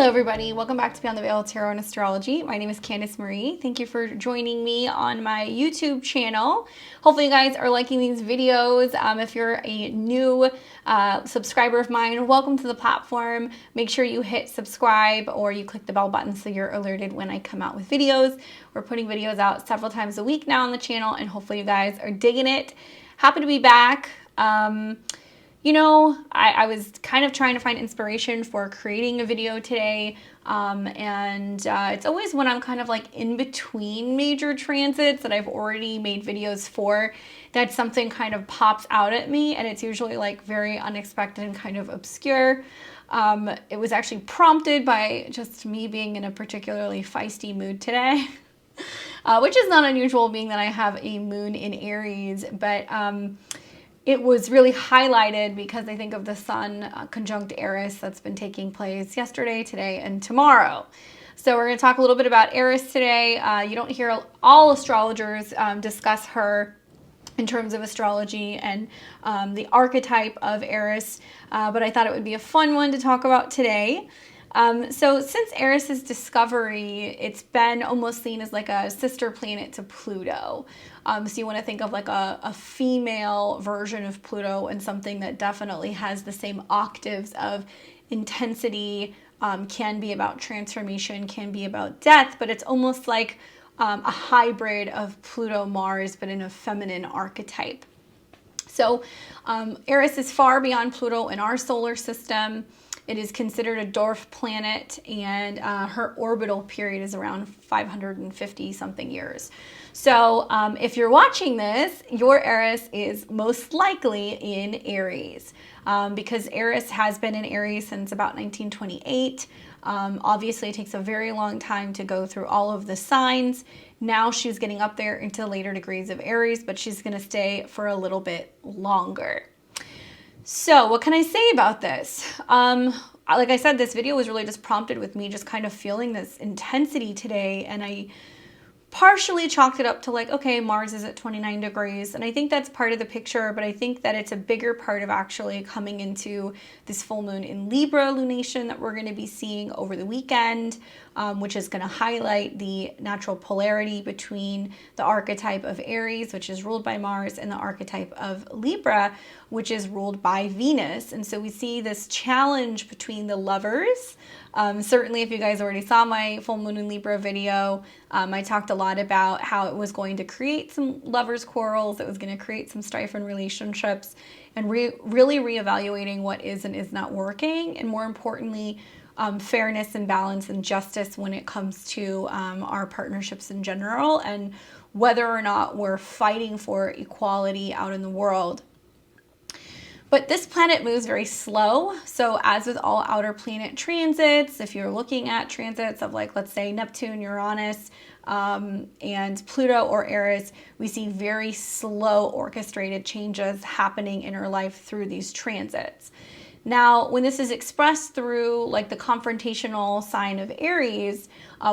Hello everybody, welcome back to Beyond the Veil Tarot and Astrology. My name is Candice Marie. Thank you for joining me on my YouTube channel. Hopefully you guys are liking these videos. If you're a new subscriber of mine, welcome to the platform. Make sure you hit subscribe or you click the bell button so you're alerted when I come out with videos. We're putting videos out several times a week now on the channel and hopefully you guys are digging it. Happy to be back. You know, I was kind of trying to find inspiration for creating a video today, it's always when I'm kind of like in between major transits that I've already made videos for that something kind of pops out at me, and it's usually like very unexpected and kind of obscure. It was actually prompted by just me being in a particularly feisty mood today, which is not unusual being that I have a moon in Aries, but it was really highlighted because I think of the sun conjunct Eris that's been taking place yesterday, today, and tomorrow. So we're going to talk a little bit about Eris today. You don't hear all astrologers discuss her in terms of astrology and the archetype of Eris, but I thought it would be a fun one to talk about today. So since Eris's discovery, it's been almost seen as like a sister planet to Pluto. So you want to think of like a female version of Pluto and something that definitely has the same octaves of intensity, can be about transformation, can be about death, but it's almost like a hybrid of Pluto-Mars, but in a feminine archetype. So Eris is far beyond Pluto in our solar system. It is considered a dwarf planet, and her orbital period is around 550 something years. So if you're watching this, your Eris is most likely in Aries, because Eris has been in Aries since about 1928. Obviously, it takes a very long time to go through all of the signs. Now she's getting up there into later degrees of Aries, but she's going to stay for a little bit longer. So what can I say about this? Like I said, this video was really just prompted with me just kind of feeling this intensity today, and I partially chalked it up to like, okay, Mars is at 29 degrees, and I think that's part of the picture, but I think that it's a bigger part of actually coming into this full moon in Libra lunation that we're going to be seeing over the weekend, which is going to highlight the natural polarity between the archetype of Aries, which is ruled by Mars, and the archetype of Libra, which is ruled by Venus. And so we see this challenge between the lovers. Certainly, if you guys already saw my full moon in Libra video, I talked a lot about how it was going to create some lovers' quarrels. It was going to create some strife in relationships, and really reevaluating what is and is not working, and more importantly, fairness and balance and justice when it comes to our partnerships in general, and whether or not we're fighting for equality out in the world. But this planet moves very slow. So as with all outer planet transits, if you're looking at transits of like, let's say Neptune, Uranus, and Pluto or Eris, we see very slow orchestrated changes happening in our life through these transits. Now, when this is expressed through like the confrontational sign of Aries,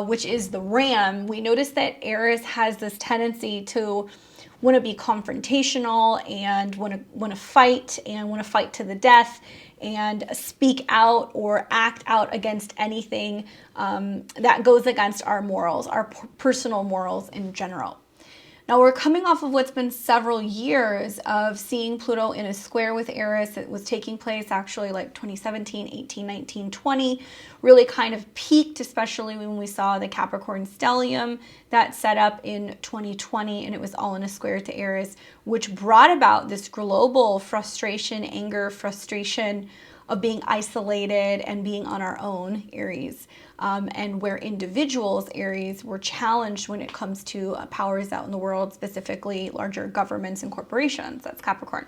which is the ram, we notice that Eris has this tendency to want to be confrontational and want to fight to the death and speak out or act out against anything that goes against our morals, our personal morals in general. Now we're coming off of what's been several years of seeing Pluto in a square with Eris. It was taking place actually like 2017, 18, 19, 20, really kind of peaked, especially when we saw the Capricorn stellium that set up in 2020, and it was all in a square to Eris, which brought about this global frustration, anger, frustration of being isolated and being on our own, Aries. And where individuals, Aries, were challenged when it comes to powers out in the world, specifically larger governments and corporations. That's Capricorn.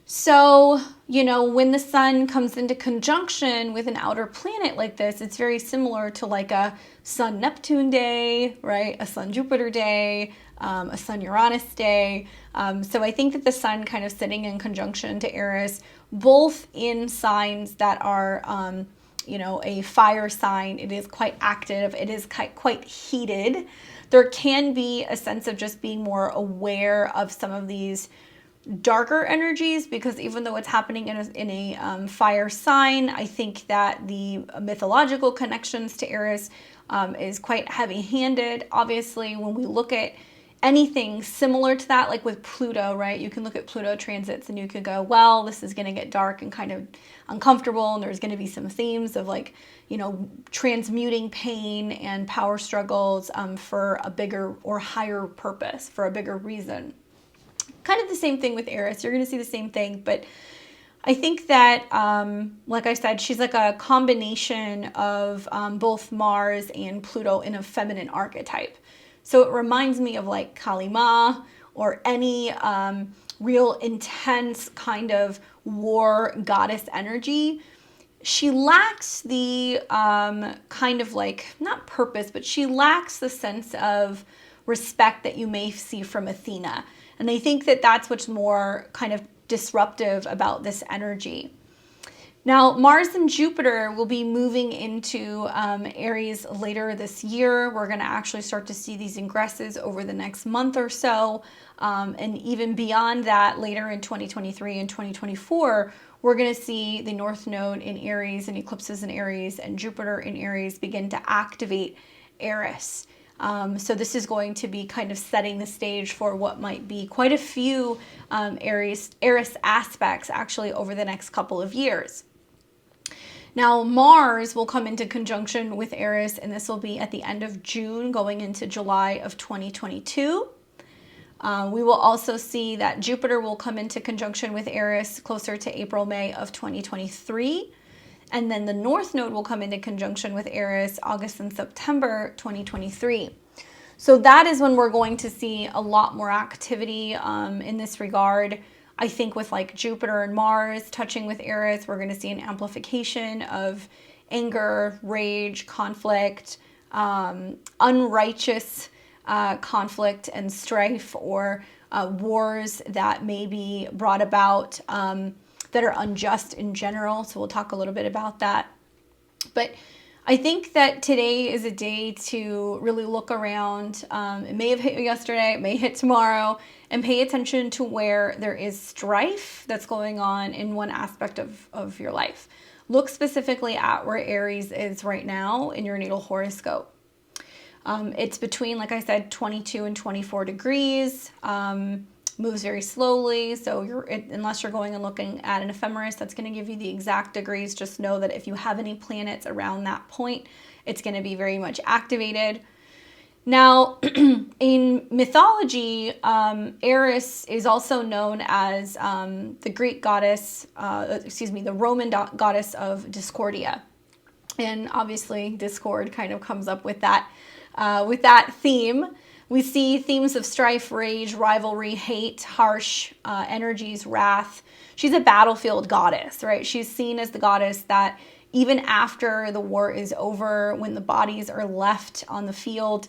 So, you know, when the sun comes into conjunction with an outer planet like this, it's very similar to like a Sun-Neptune day, right? A Sun-Jupiter day, a Sun-Uranus day. So I think that the sun kind of sitting in conjunction to Eris, both in signs that are, you know, a fire sign, it is quite active, it is quite heated. There can be a sense of just being more aware of some of these darker energies, because even though it's happening in a fire sign, I think that the mythological connections to Eris is quite heavy-handed. Obviously, when we look at anything similar to that, like with Pluto, right? You can look at Pluto transits and you could go, well, this is going to get dark and kind of uncomfortable, and there's going to be some themes of, like, you know, transmuting pain and power struggles for a bigger or higher purpose, for a bigger reason. Kind of the same thing with Eris. You're going to see the same thing, but I think that, like I said, she's like a combination of both Mars and Pluto in a feminine archetype. So it reminds me of like Kali Ma, or any real intense kind of war goddess energy. She lacks the kind of like, not purpose, but she lacks the sense of respect that you may see from Athena. And I think that that's what's more kind of disruptive about this energy. Now, Mars and Jupiter will be moving into Aries later this year. We're going to actually start to see these ingresses over the next month or so. And even beyond that, later in 2023 and 2024, we're going to see the North Node in Aries and eclipses in Aries and Jupiter in Aries begin to activate Eris. So this is going to be kind of setting the stage for what might be quite a few Eris aspects actually over the next couple of years. Now, Mars will come into conjunction with Eris, and this will be at the end of June going into July of 2022. We will also see that Jupiter will come into conjunction with Eris closer to April, May of 2023. And then the North Node will come into conjunction with Eris August and September 2023. So that is when we're going to see a lot more activity in this regard. I think with like Jupiter and Mars touching with Eris, we're going to see an amplification of anger, rage, conflict, unrighteous conflict and strife, or wars that may be brought about that are unjust in general. So we'll talk a little bit about that. But I think that today is a day to really look around. It may have hit you yesterday, it may hit tomorrow, and pay attention to where there is strife that's going on in one aspect of your life. Look specifically at where Aries is right now in your natal horoscope. It's between, like I said, 22 and 24 degrees. Moves very slowly, so unless you're going and looking at an ephemeris that's going to give you the exact degrees, just know that if you have any planets around that point, it's going to be very much activated. Now, in mythology, Eris is also known as the Greek goddess, the Roman goddess of discordia. And obviously, discord kind of comes up with that theme. We see themes of strife, rage, rivalry, hate, harsh energies, wrath. She's a battlefield goddess, right? She's seen as the goddess that even after the war is over, when the bodies are left on the field,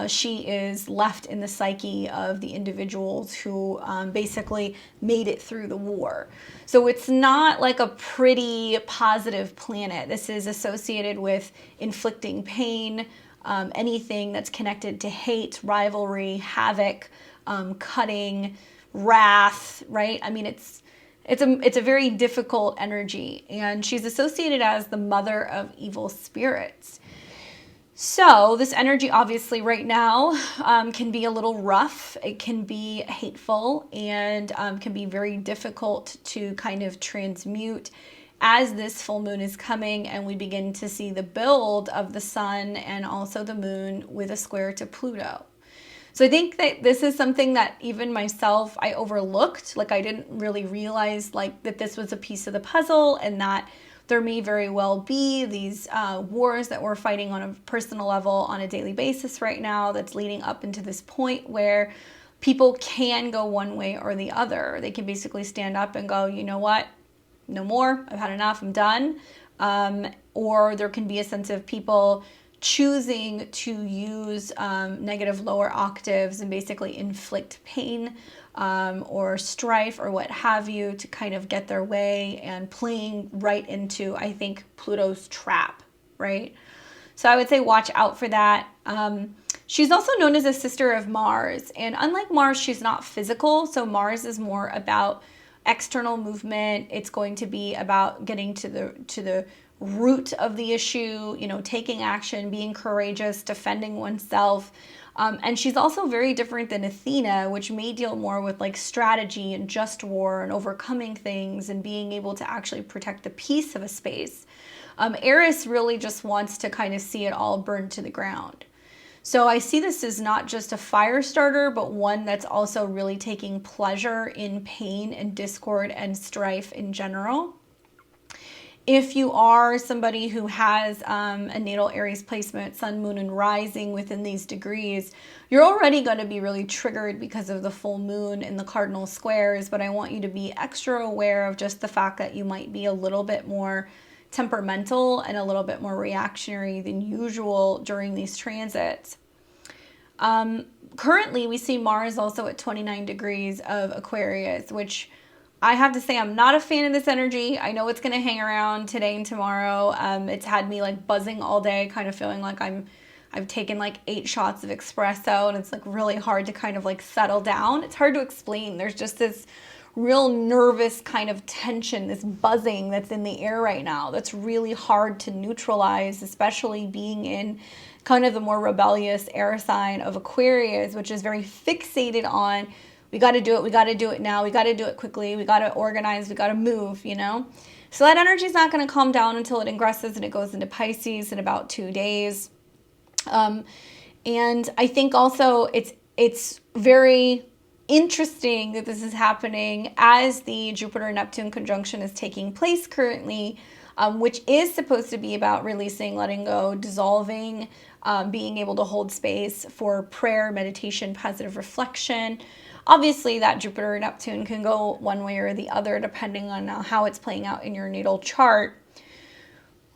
she is left in the psyche of the individuals who basically made it through the war. So it's not like a pretty positive planet. This is associated with inflicting pain, anything that's connected to hate, rivalry, havoc, cutting, wrath, right? I mean, it's a very difficult energy, and she's associated as the mother of evil spirits. So this energy obviously right now can be a little rough. It can be hateful, and can be very difficult to kind of transmute as this full moon is coming and we begin to see the build of the sun and also the moon with a square to Pluto. So I think that this is something that even myself, I overlooked. Like, I didn't really realize like that this was a piece of the puzzle, and that there may very well be these wars that we're fighting on a personal level on a daily basis right now that's leading up into this point where people can go one way or the other. They can basically stand up and go, you know what? No more, I've had enough, I'm done. Or there can be a sense of people choosing to use negative lower octaves and basically inflict pain or strife or what have you to kind of get their way, and playing right into, I think, Pluto's trap, right? So I would say watch out for that. She's also known as a sister of Mars. And unlike Mars, she's not physical. So Mars is more about external movement. It's going to be about getting to the root of the issue, you know, taking action, being courageous, defending oneself. And she's also very different than Athena, which may deal more with like strategy and just war and overcoming things and being able to actually protect the peace of a space. Eris really just wants to kind of see it all burn to the ground. So I see this as not just a fire starter, but one that's also really taking pleasure in pain and discord and strife in general. If you are somebody who has a natal Aries placement, sun, moon, and rising within these degrees, you're already going to be really triggered because of the full moon and the cardinal squares, but I want you to be extra aware of just the fact that you might be a little bit more temperamental and a little bit more reactionary than usual during these transits. Currently, we see Mars also at 29 degrees of Aquarius, which I have to say I'm not a fan of this energy. I know it's going to hang around today and tomorrow. It's had me like buzzing all day, kind of feeling like I've taken like 8 shots of espresso, and it's like really hard to kind of like settle down. It's hard to explain. There's just this real nervous kind of tension, this buzzing that's in the air right now that's really hard to neutralize, especially being in kind of the more rebellious air sign of Aquarius, which is very fixated on we got to do it now, we got to do it quickly, we got to organize, we got to move, you know? So that energy is not going to calm down until it ingresses and it goes into Pisces in about 2 days. And I think also it's very interesting that this is happening as the Jupiter-Neptune conjunction is taking place currently, which is supposed to be about releasing, letting go, dissolving, being able to hold space for prayer, meditation, positive reflection. Obviously, that Jupiter-Neptune can go one way or the other depending on how it's playing out in your natal chart.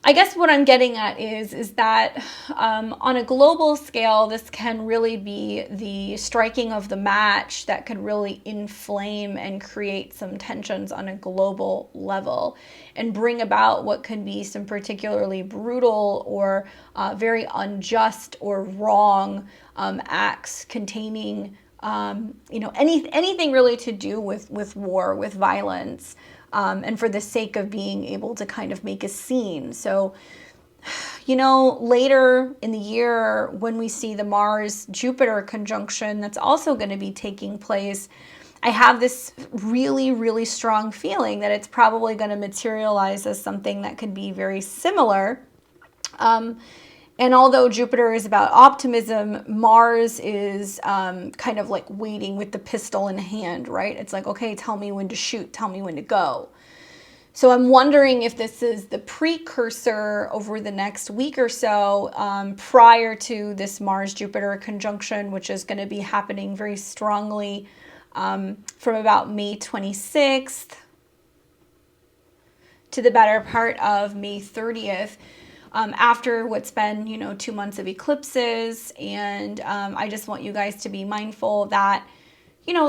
I guess what I'm getting at is that on a global scale, this can really be the striking of the match that could really inflame and create some tensions on a global level and bring about what could be some particularly brutal or very unjust or wrong acts containing anything really to do with war, with violence. And for the sake of being able to kind of make a scene. So, later in the year when we see the Mars-Jupiter conjunction that's also going to be taking place, I have this really, really strong feeling that it's probably going to materialize as something that could be very similar. And although Jupiter is about optimism, Mars is kind of like waiting with the pistol in hand, right? It's like, okay, tell me when to shoot, tell me when to go. So I'm wondering if this is the precursor over the next week or so prior to this Mars-Jupiter conjunction, which is going to be happening very strongly from about May 26th to the better part of May 30th. After what's been, 2 months of eclipses. And I just want you guys to be mindful that,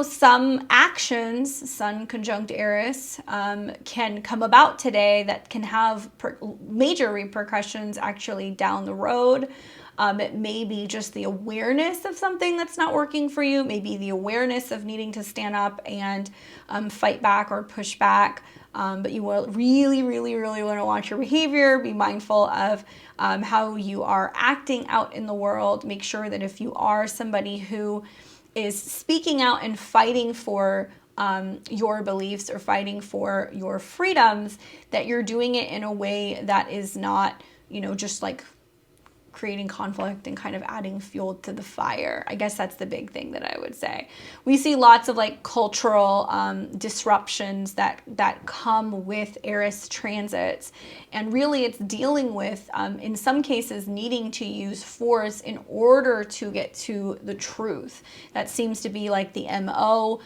some actions, Sun conjunct Eris, can come about today that can have major repercussions actually down the road. It may be just the awareness of something that's not working for you, maybe the awareness of needing to stand up and fight back or push back. But you will really, really, really want to watch your behavior, be mindful of how you are acting out in the world. Make sure that if you are somebody who is speaking out and fighting for your beliefs or fighting for your freedoms, that you're doing it in a way that is not, just like creating conflict and kind of adding fuel to the fire. I guess that's the big thing that I would say. We see lots of like cultural disruptions that come with Eris transits. And really it's dealing with, in some cases, needing to use force in order to get to the truth. That seems to be like the MO.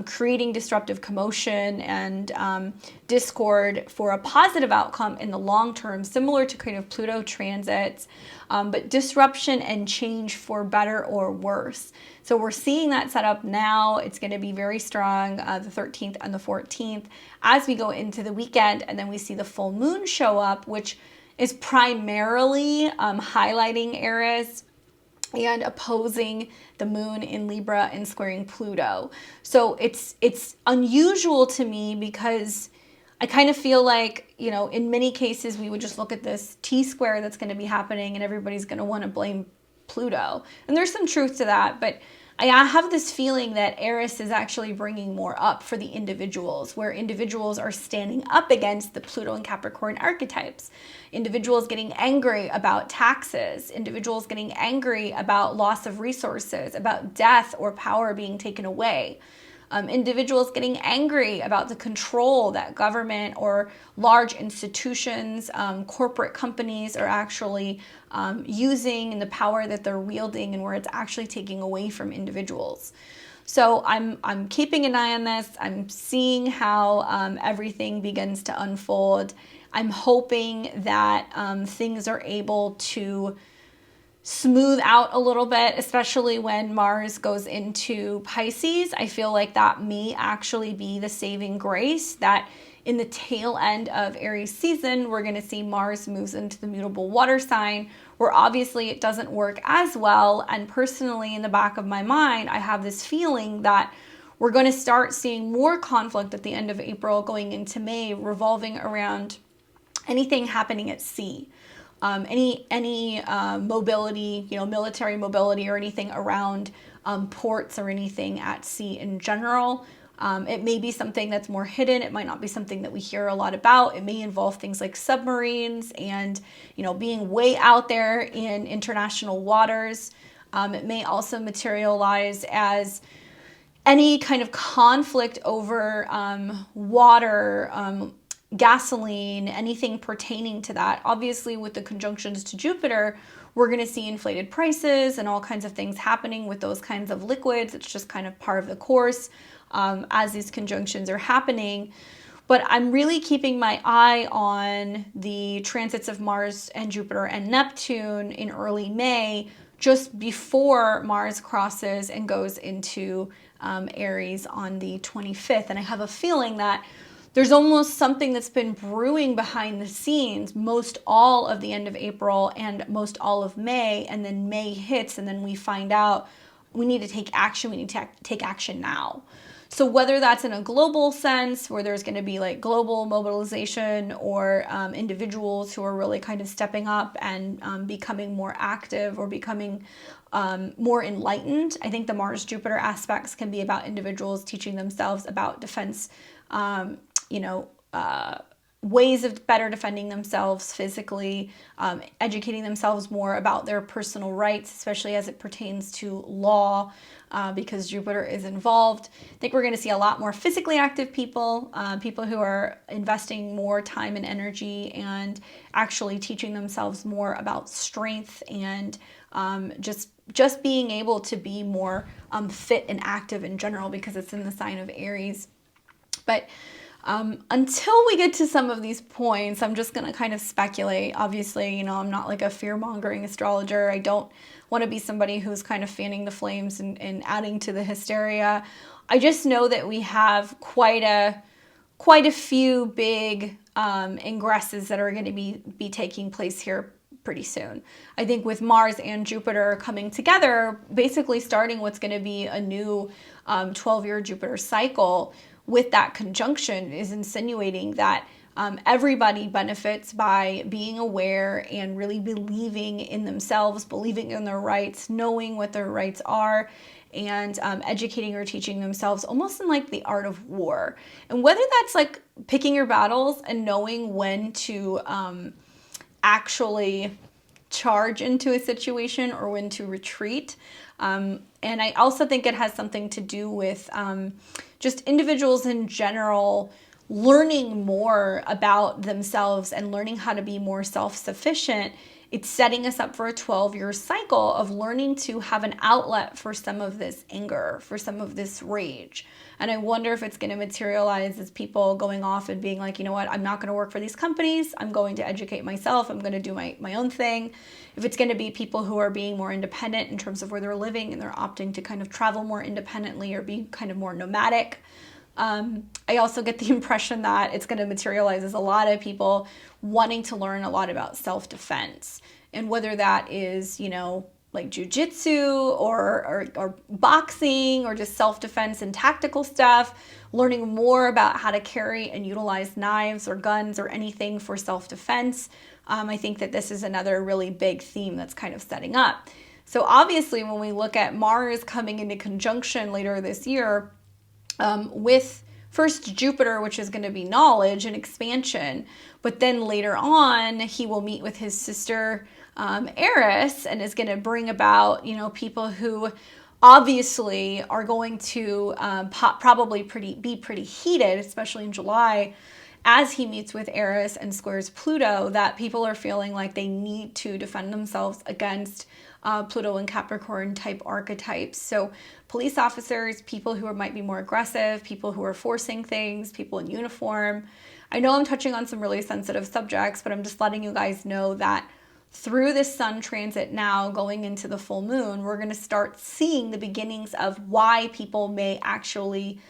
Creating disruptive commotion and discord for a positive outcome in the long term, similar to kind of Pluto transits, but disruption and change for better or worse. So we're seeing that set up now. It's going to be very strong the 13th and the 14th as we go into the weekend, and then we see the full moon show up, which is primarily highlighting Eris. and opposing the moon in Libra and squaring Pluto. So it's unusual to me because I kind of feel like, you know, in many cases we would just look at this T-square that's going to be happening and everybody's going to want to blame Pluto. And there's some truth to that, but I have this feeling that Eris is actually bringing more up for the individuals, where individuals are standing up against the Pluto and Capricorn archetypes. Individuals getting angry about taxes, individuals getting angry about loss of resources, about death or power being taken away. Individuals getting angry about the control that government or large institutions, corporate companies are actually using, and the power that they're wielding, and where it's actually taking away from individuals. So I'm keeping an eye on this. I'm seeing how everything begins to unfold. I'm hoping that things are able to smooth out a little bit, especially when Mars goes into Pisces. I feel like that may actually be the saving grace, that in the tail end of Aries season, we're going to see Mars moves into the mutable water sign, where obviously it doesn't work as well. And personally, in the back of my mind, I have this feeling that we're going to start seeing more conflict at the end of April going into May, revolving around anything happening at sea. Any mobility, you know, military mobility or anything around ports or anything at sea in general. It may be something that's more hidden. It might not be something that we hear a lot about. It may involve things like submarines and, you know, being way out there in international waters. It may also materialize as any kind of conflict over water, gasoline, anything pertaining to that. Obviously, with the conjunctions to Jupiter, we're going to see inflated prices and all kinds of things happening with those kinds of liquids. It's just kind of part of the course as these conjunctions are happening. But I'm really keeping my eye on the transits of Mars and Jupiter and Neptune in early May, just before Mars crosses and goes into Aries on the 25th. And I have a feeling that there's almost something that's been brewing behind the scenes most all of the end of April and most all of May, and then May hits and then we find out we need to take action. We need to take action now. So whether that's in a global sense, where there's going to be like global mobilization, or individuals who are really kind of stepping up and becoming more active or becoming more enlightened. I think the Mars-Jupiter aspects can be about individuals teaching themselves about defense, ways of better defending themselves physically, educating themselves more about their personal rights, especially as it pertains to law, because Jupiter is involved. I think we're going to see a lot more physically active people, people who are investing more time and energy and actually teaching themselves more about strength and just being able to be more fit and active in general, because it's in the sign of Aries. But until we get to some of these points, I'm just going to kind of speculate. Obviously, you know, I'm not like a fear-mongering astrologer. I don't want to be somebody who's kind of fanning the flames and adding to the hysteria. I just know that we have quite a few big ingresses that are going to be taking place here pretty soon. I think with Mars and Jupiter coming together, basically starting what's going to be a new 12-year Jupiter cycle, with that conjunction is insinuating that everybody benefits by being aware and really believing in themselves, believing in their rights, knowing what their rights are, and educating or teaching themselves almost in like the art of war. And whether that's like picking your battles and knowing when to actually charge into a situation or when to retreat. And I also think it has something to do with just individuals in general learning more about themselves and learning how to be more self-sufficient. It's setting us up for a 12-year cycle of learning to have an outlet for some of this anger, for some of this rage. And I wonder if it's going to materialize as people going off and being like, you know what, I'm not going to work for these companies. I'm going to educate myself. I'm going to do my own thing. If it's going to be people who are being more independent in terms of where they're living and they're opting to kind of travel more independently or be kind of more nomadic. I also get the impression that it's going to materialize as a lot of people wanting to learn a lot about self-defense, and whether that is, you know, like jujitsu or boxing or just self-defense and tactical stuff, learning more about how to carry and utilize knives or guns or anything for self-defense. I think that this is another really big theme that's kind of setting up. So obviously when we look at Mars coming into conjunction later this year with first Jupiter, which is going to be knowledge and expansion, but then later on he will meet with his sister Eris and is going to bring about, you know, people who obviously are going to probably be pretty heated, especially in July, as he meets with Aries and squares Pluto, that people are feeling like they need to defend themselves against Pluto and Capricorn type archetypes. So police officers, people who might be more aggressive, people who are forcing things, people in uniform. I know I'm touching on some really sensitive subjects, but I'm just letting you guys know that through this sun transit now going into the full moon, we're going to start seeing the beginnings of why people may actually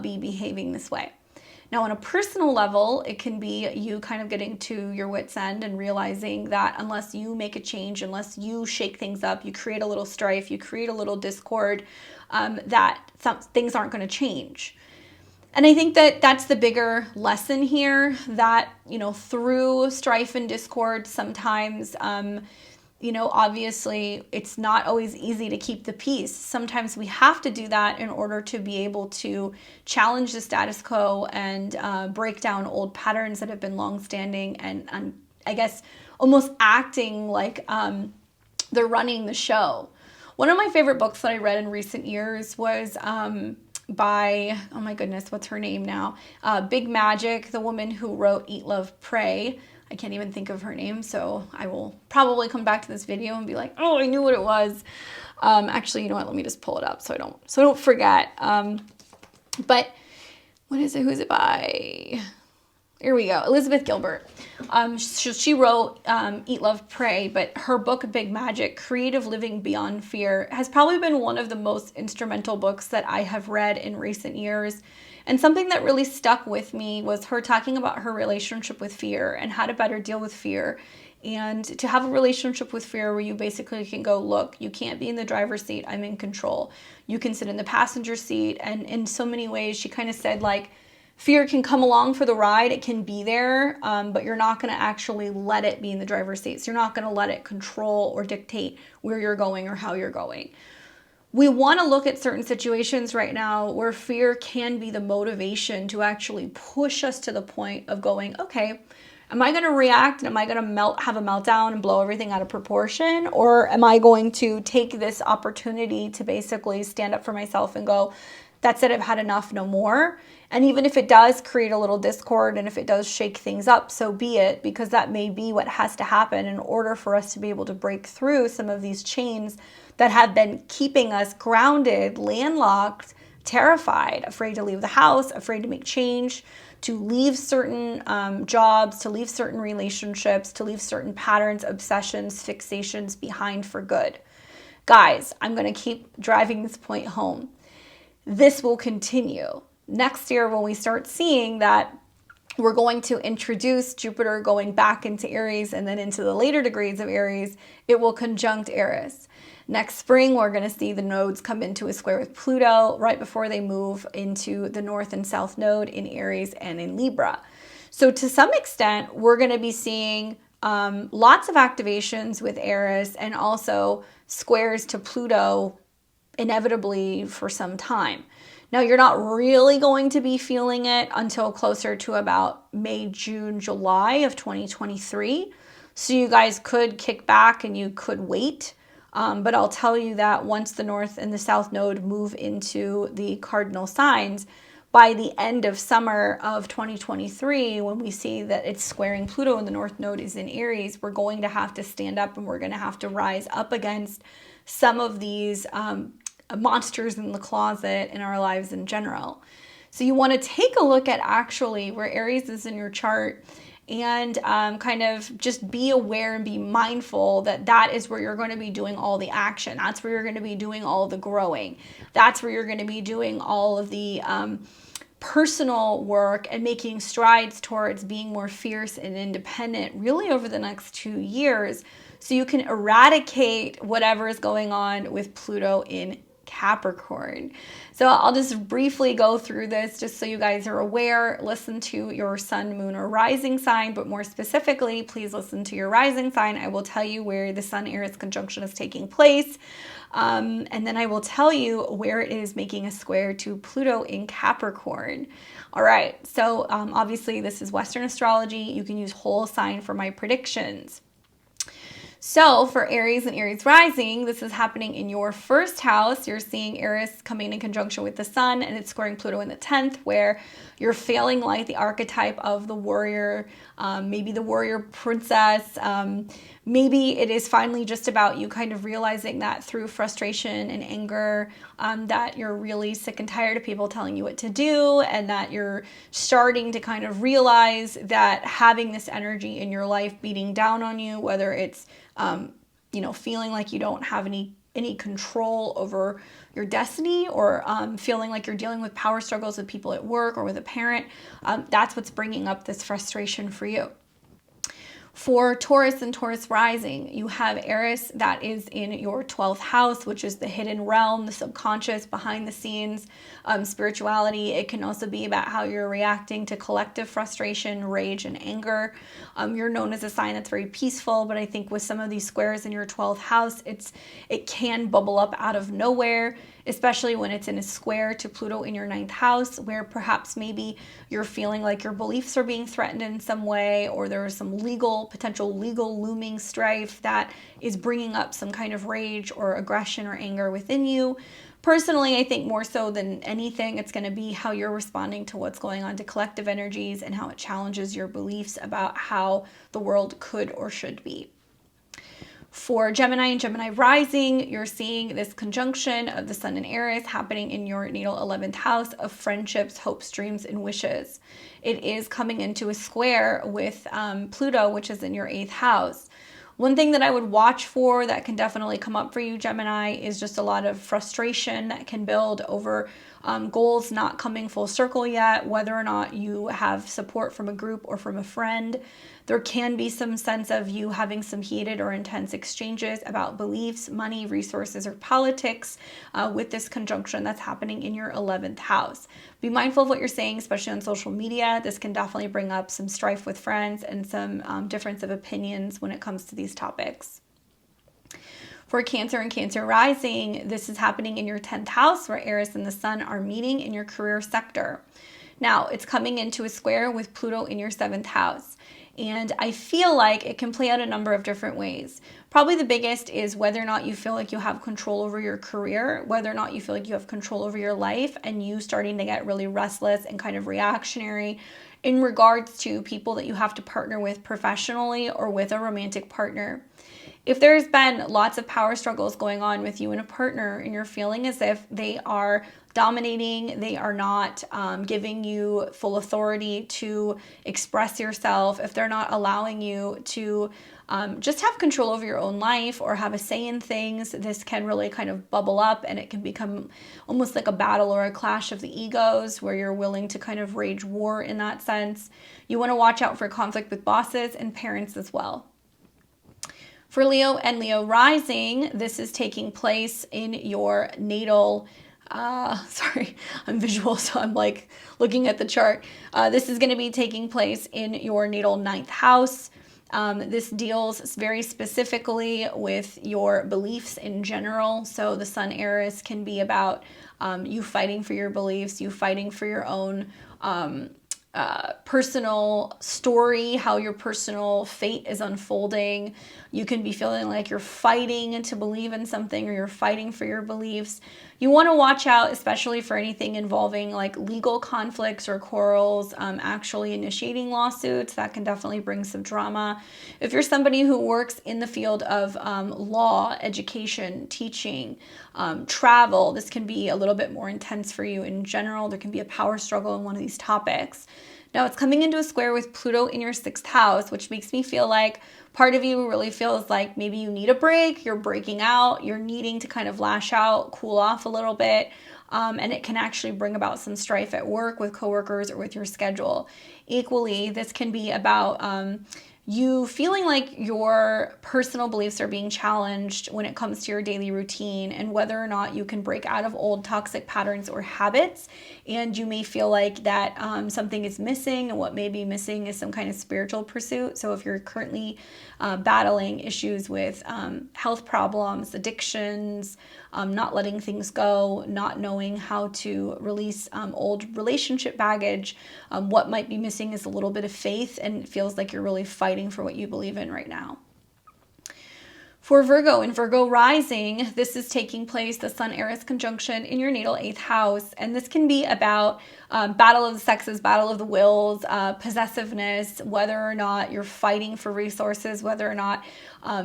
be behaving this way. Now, on a personal level, it can be you kind of getting to your wit's end and realizing that unless you make a change, unless you shake things up, you create a little strife, you create a little discord, that things aren't going to change. And I think that that's the bigger lesson here, that, you know, through strife and discord, sometimes, you know, obviously it's not always easy to keep the peace. Sometimes we have to do that in order to be able to challenge the status quo and break down old patterns that have been longstanding and I guess almost acting like they're running the show. One of my favorite books that I read in recent years was by, oh my goodness, what's her name now? Big Magic, the woman who wrote Eat, Love, Pray. I can't even think of her name, so I will probably come back to this video and be like, oh, I knew what it was. Actually, you know what? Let me just pull it up so I don't forget. But what is it? Who's it by? Here we go. Elizabeth Gilbert. She wrote Eat, Love, Pray, but her book, Big Magic, Creative Living Beyond Fear, has probably been one of the most instrumental books that I have read in recent years. And something that really stuck with me was her talking about her relationship with fear and how to better deal with fear. And to have a relationship with fear where you basically can go, look, you can't be in the driver's seat, I'm in control. You can sit in the passenger seat. And in so many ways, she kind of said, like, fear can come along for the ride, it can be there, but you're not going to actually let it be in the driver's seat. So you're not going to let it control or dictate where you're going or how you're going. We want to look at certain situations right now where fear can be the motivation to actually push us to the point of going, okay, am I going to react and am I going to have a meltdown and blow everything out of proportion? Or am I going to take this opportunity to basically stand up for myself and go, that's it, I've had enough, no more. And even if it does create a little discord and if it does shake things up, so be it, because that may be what has to happen in order for us to be able to break through some of these chains that have been keeping us grounded, landlocked, terrified, afraid to leave the house, afraid to make change, to leave certain jobs, to leave certain relationships, to leave certain patterns, obsessions, fixations behind for good. Guys, I'm going to keep driving this point home. This will continue. Next year, when we start seeing that we're going to introduce Jupiter going back into Aries and then into the later degrees of Aries, it will conjunct Eris. Next spring, we're going to see the nodes come into a square with Pluto right before they move into the North and South node in Aries and in Libra. So to some extent, we're going to be seeing lots of activations with Eris and also squares to Pluto inevitably for some time. Now, you're not really going to be feeling it until closer to about May, June, July of 2023. So you guys could kick back and you could wait. But I'll tell you that once the North and the South node move into the cardinal signs, by the end of summer of 2023, when we see that it's squaring Pluto and the North node is in Aries, we're going to have to stand up and we're going to have to rise up against some of these monsters in the closet in our lives in general. So you want to take a look at actually where Aries is in your chart and kind of just be aware and be mindful that that is where you're going to be doing all the action. That's where you're going to be doing all the growing. That's where you're going to be doing all of the personal work and making strides towards being more fierce and independent really over the next 2 years, so you can eradicate whatever is going on with Pluto in Capricorn. So I'll just briefly go through this just so you guys are aware. Listen to your sun, moon, or rising sign, but more specifically, please listen to your rising sign. I will tell you where the Sun Eris conjunction is taking place. And then I will tell you where it is making a square to Pluto in Capricorn. All right, so obviously this is Western astrology. You can use whole sign for my predictions. So for Aries and Aries rising, this is happening in your first house. You're seeing Eris coming in conjunction with the sun, and it's squaring Pluto in the 10th, where you're feeling like the archetype of the warrior, maybe the warrior princess. Maybe it is finally just about you kind of realizing that through frustration and anger, that you're really sick and tired of people telling you what to do, and that you're starting to kind of realize that having this energy in your life beating down on you, whether it's feeling like you don't have any control over your destiny, or feeling like you're dealing with power struggles with people at work or with a parent, that's what's bringing up this frustration for you. For Taurus and Taurus rising, you have Eris that is in your 12th house, which is the hidden realm, the subconscious, behind the scenes, spirituality. It can also be about how you're reacting to collective frustration, rage, and anger. You're known as a sign that's very peaceful, but I think with some of these squares in your 12th house, it can bubble up out of nowhere, especially when it's in a square to Pluto in your 9th house, where perhaps maybe you're feeling like your beliefs are being threatened in some way, or there is some potential legal looming strife that is bringing up some kind of rage or aggression or anger within you. Personally, I think more so than anything, it's going to be how you're responding to what's going on to collective energies and how it challenges your beliefs about how the world could or should be. For Gemini and Gemini rising, you're seeing this conjunction of the Sun and Eris happening in your natal 11th house of friendships, hopes, dreams, and wishes. It is coming into a square with Pluto, which is in your 8th house. One thing that I would watch for that can definitely come up for you, Gemini, is just a lot of frustration that can build over goals not coming full circle yet, whether or not you have support from a group or from a friend. There can be some sense of you having some heated or intense exchanges about beliefs, money, resources, or politics with this conjunction that's happening in your 11th house. Be mindful of what you're saying, especially on social media. This can definitely bring up some strife with friends and some difference of opinions when it comes to these topics. For Cancer and Cancer rising, this is happening in your 10th house, where Eris and the Sun are meeting in your career sector. Now, it's coming into a square with Pluto in your 7th house. And I feel like it can play out a number of different ways. Probably the biggest is whether or not you feel like you have control over your career, whether or not you feel like you have control over your life, and you starting to get really restless and kind of reactionary in regards to people that you have to partner with professionally or with a romantic partner. If there's been lots of power struggles going on with you and a partner, and you're feeling as if they are dominating, they are not giving you full authority to express yourself, if they're not allowing you to just have control over your own life or have a say in things, this can really kind of bubble up, and it can become almost like a battle or a clash of the egos where you're willing to kind of rage war in that sense. You want to watch out for conflict with bosses and parents as well. For Leo and Leo rising, this is taking place in your natal, sorry, I'm visual, so I'm like looking at the chart. This is going to be taking place in your natal 9th house. This deals very specifically with your beliefs in general. So the Sun Eris can be about you fighting for your beliefs, you fighting for your own personal story, how your personal fate is unfolding. You can be feeling like you're fighting to believe in something, or you're fighting for your beliefs. You want to watch out, especially for anything involving like legal conflicts or quarrels, actually initiating lawsuits. That can definitely bring some drama. If you're somebody who works in the field of law, education, teaching, travel, this can be a little bit more intense for you in general. There can be a power struggle in one of these topics. Now, it's coming into a square with Pluto in your 6th house, which makes me feel like part of you really feels like maybe you need a break, you're breaking out, you're needing to kind of lash out, cool off a little bit. and it can actually bring about some strife at work with coworkers or with your schedule. Equally, this can be about you feeling like your personal beliefs are being challenged when it comes to your daily routine and whether or not you can break out of old toxic patterns or habits. And you may feel like that something is missing, and what may be missing is some kind of spiritual pursuit. So if you're currently battling issues with health problems, addictions, not letting things go, not knowing how to release old relationship baggage, what might be missing is a little bit of faith, and it feels like you're really fighting for what you believe in right now. For Virgo and Virgo rising, this is taking place, the Sun Eris conjunction in your natal 8th house. And this can be about battle of the sexes, battle of the wills, possessiveness, whether or not you're fighting for resources, whether or not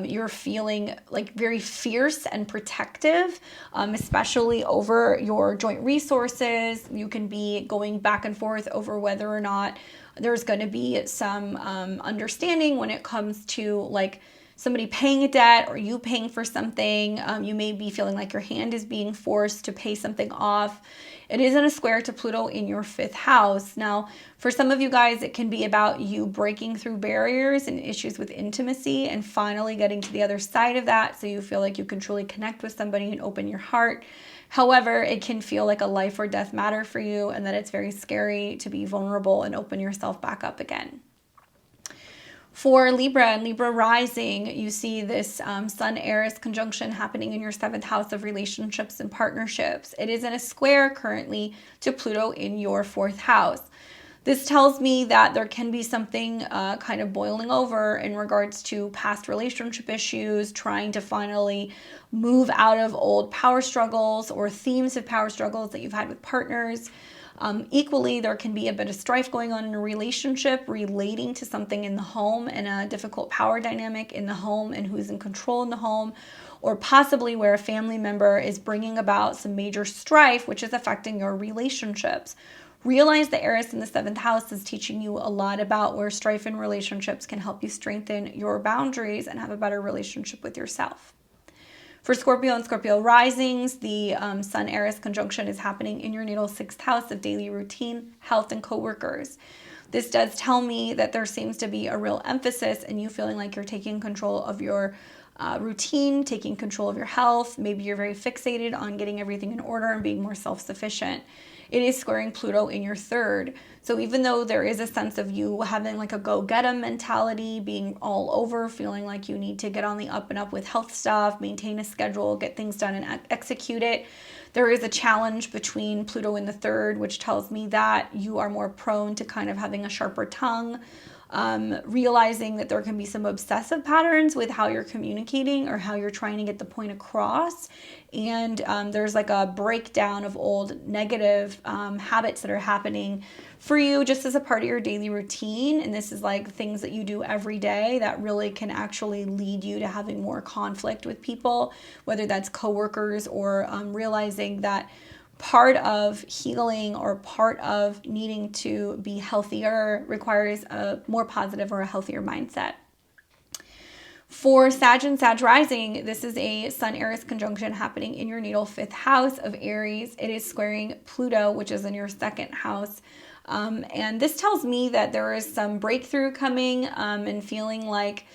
you're feeling like very fierce and protective, especially over your joint resources. You can be going back and forth over whether or not there's going to be some understanding when it comes to like somebody paying a debt or you paying for something. You may be feeling like your hand is being forced to pay something off. It is in a square to Pluto in your 5th house. Now, for some of you guys, it can be about you breaking through barriers and issues with intimacy and finally getting to the other side of that, so you feel like you can truly connect with somebody and open your heart. However, it can feel like a life or death matter for you, and that it's very scary to be vulnerable and open yourself back up again. For Libra and Libra rising, you see this Sun Eris conjunction happening in your 7th house of relationships and partnerships. It is in a square currently to Pluto in your 4th house. This tells me that there can be something kind of boiling over in regards to past relationship issues, trying to finally move out of old power struggles or themes of power struggles that you've had with partners. Equally, there can be a bit of strife going on in a relationship relating to something in the home and a difficult power dynamic in the home and who's in control in the home, or possibly where a family member is bringing about some major strife, which is affecting your relationships. Realize the Eris in the 7th house is teaching you a lot about where strife in relationships can help you strengthen your boundaries and have a better relationship with yourself. For Scorpio and Scorpio risings, the Sun Eris conjunction is happening in your natal 6th house of daily routine, health, and coworkers. This does tell me that there seems to be a real emphasis in you feeling like you're taking control of your routine, taking control of your health. Maybe you're very fixated on getting everything in order and being more self-sufficient. It is squaring Pluto in your 3rd. So even though there is a sense of you having like a go-get-em mentality, being all over, feeling like you need to get on the up and up with health stuff, maintain a schedule, get things done and execute it, there is a challenge between Pluto in the 3rd, which tells me that you are more prone to kind of having a sharper tongue, realizing that there can be some obsessive patterns with how you're communicating or how you're trying to get the point across. And there's like a breakdown of old negative habits that are happening for you just as a part of your daily routine. And this is like things that you do every day that really can actually lead you to having more conflict with people, whether that's coworkers or realizing that part of healing or part of needing to be healthier requires a more positive or a healthier mindset. For Sag and Sag rising, this is a Sun Eris conjunction happening in your natal 5th house of Aries. It is squaring Pluto, which is in your 2nd house. And this tells me that there is some breakthrough coming and feeling like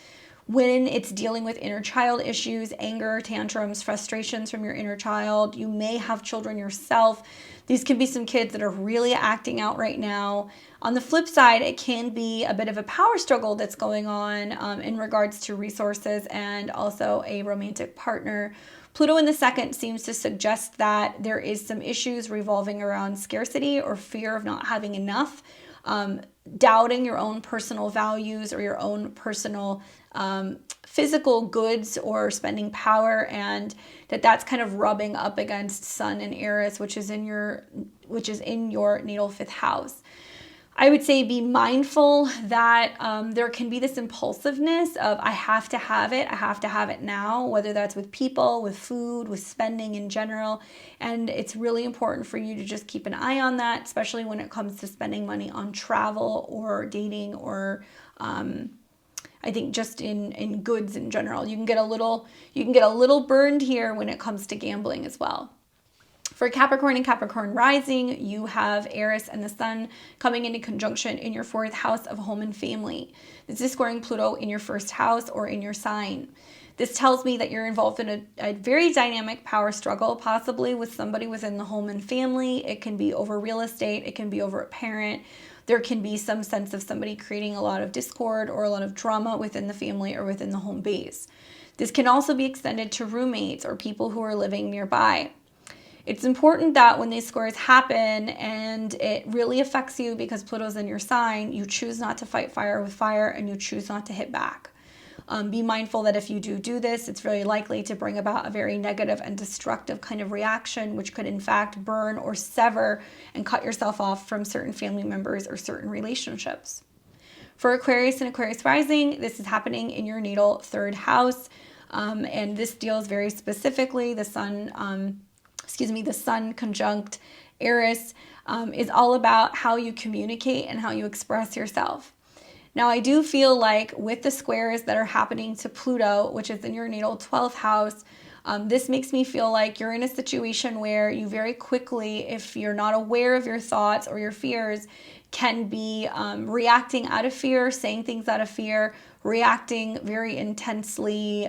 when it's dealing with inner child issues, anger, tantrums, frustrations from your inner child, you may have children yourself. These can be some kids that are really acting out right now. On the flip side, it can be a bit of a power struggle that's going on in regards to resources and also a romantic partner. Pluto in the 2nd seems to suggest that there is some issues revolving around scarcity or fear of not having enough, doubting your own personal values or your own personal physical goods or spending power, and that's kind of rubbing up against Sun and Eris, which is in your natal 5th house. I would say be mindful that there can be this impulsiveness of I have to have it now, whether that's with people, with food, with spending in general. And it's really important for you to just keep an eye on that, especially when it comes to spending money on travel or dating or I think just in goods in general. You can get a little burned here when it comes to gambling as well. For Capricorn and Capricorn rising, you have Eris and the Sun coming into conjunction in your 4th house of home and family. This is squaring Pluto in your 1st house or in your sign. This tells me that you're involved in a very dynamic power struggle, possibly with somebody within the home and family. It can be over real estate. It can be over a parent. There can be some sense of somebody creating a lot of discord or a lot of drama within the family or within the home base. This can also be extended to roommates or people who are living nearby. It's important that when these squares happen and it really affects you because Pluto's in your sign, you choose not to fight fire with fire and you choose not to hit back. Be mindful that if you do this, it's very likely to bring about a very negative and destructive kind of reaction, which could in fact burn or sever and cut yourself off from certain family members or certain relationships. For Aquarius and Aquarius rising, this is happening in your natal 3rd house. And this deals very specifically, the Sun conjunct Eris is all about how you communicate and how you express yourself. Now, I do feel like with the squares that are happening to Pluto, which is in your natal 12th house, this makes me feel like you're in a situation where you very quickly, if you're not aware of your thoughts or your fears, can be reacting out of fear, saying things out of fear, reacting very intensely,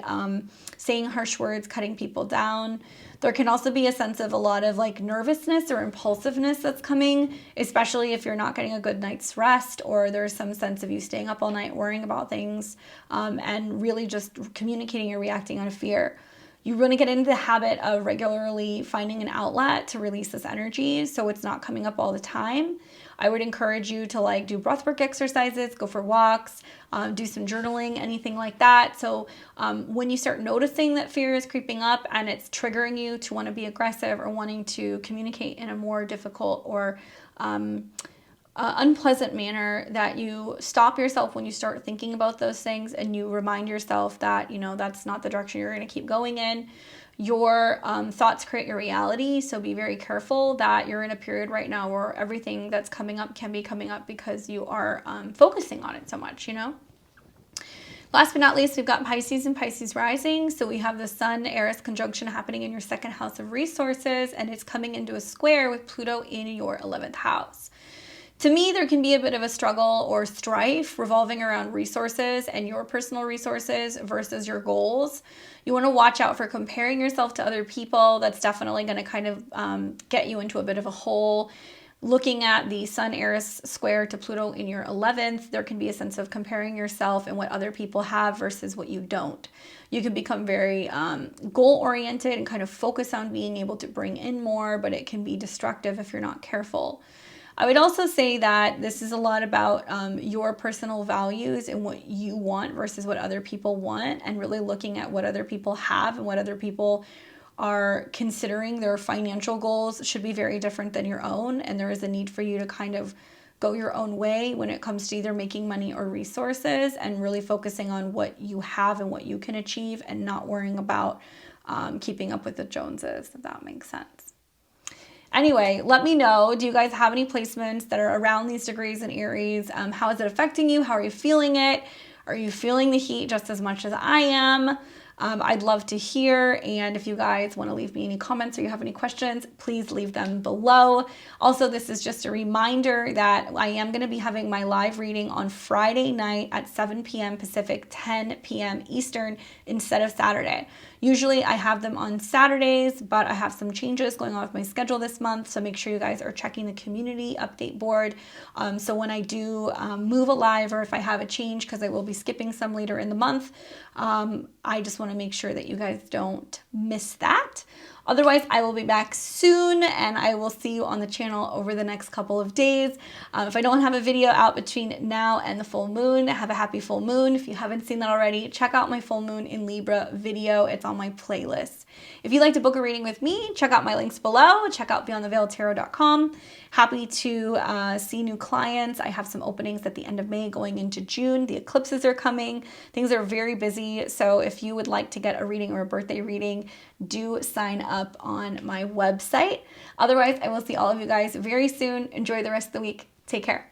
saying harsh words, cutting people down. There can also be a sense of a lot of like nervousness or impulsiveness that's coming, especially if you're not getting a good night's rest or there's some sense of you staying up all night worrying about things and really just communicating or reacting out of fear. You want to get into the habit of regularly finding an outlet to release this energy so it's not coming up all the time. I would encourage you to like do breathwork exercises, go for walks, do some journaling, anything like that. So when you start noticing that fear is creeping up and it's triggering you to want to be aggressive or wanting to communicate in a more difficult or unpleasant manner, that you stop yourself when you start thinking about those things and you remind yourself that, you know, that's not the direction you're going to keep going in. Your thoughts create your reality, so be very careful that you're in a period right now where everything that's coming up can be coming up because you are focusing on it so much, you know? Last but not least, we've got Pisces and Pisces rising. So we have the Sun Eris conjunction happening in your 2nd house of resources, and it's coming into a square with Pluto in your 11th house. To me, there can be a bit of a struggle or strife revolving around resources and your personal resources versus your goals. You want to watch out for comparing yourself to other people. That's definitely going to kind of get you into a bit of a hole. Looking at the Sun Eris square to Pluto in your 11th, there can be a sense of comparing yourself and what other people have versus what you don't. You can become very goal-oriented and kind of focus on being able to bring in more, but it can be destructive if you're not careful. I would also say that this is a lot about your personal values and what you want versus what other people want, and really looking at what other people have and what other people are considering their financial goals should be very different than your own. And there is a need for you to kind of go your own way when it comes to either making money or resources, and really focusing on what you have and what you can achieve and not worrying about keeping up with the Joneses, if that makes sense. Anyway, let me know, do you guys have any placements that are around these degrees in Aries? How is it affecting you? How are you feeling it? Are you feeling the heat just as much as I am? I'd love to hear, and if you guys want to leave me any comments or you have any questions, please leave them below. Also, this is just a reminder that I am going to be having my live reading on Friday night at 7 p.m. Pacific, 10 p.m. Eastern instead of Saturday. Usually I have them on Saturdays, but I have some changes going on with my schedule this month, so make sure you guys are checking the community update board. So when I do move a live, or if I have a change, because I will be skipping some later in the month, I just want to make sure that you guys don't miss that. Otherwise, I will be back soon, and I will see you on the channel over the next couple of days. If I don't have a video out between now and the full moon, have a happy full moon. If you haven't seen that already, check out my full moon in Libra video. It's on my playlist. If you'd like to book a reading with me, check out my links below. Check out beyondtheveiledtarot.com. Happy to see new clients. I have some openings at the end of May going into June. The eclipses are coming. Things are very busy. So if you would like to get a reading or a birthday reading, do sign up on my website. Otherwise, I will see all of you guys very soon. Enjoy the rest of the week. Take care.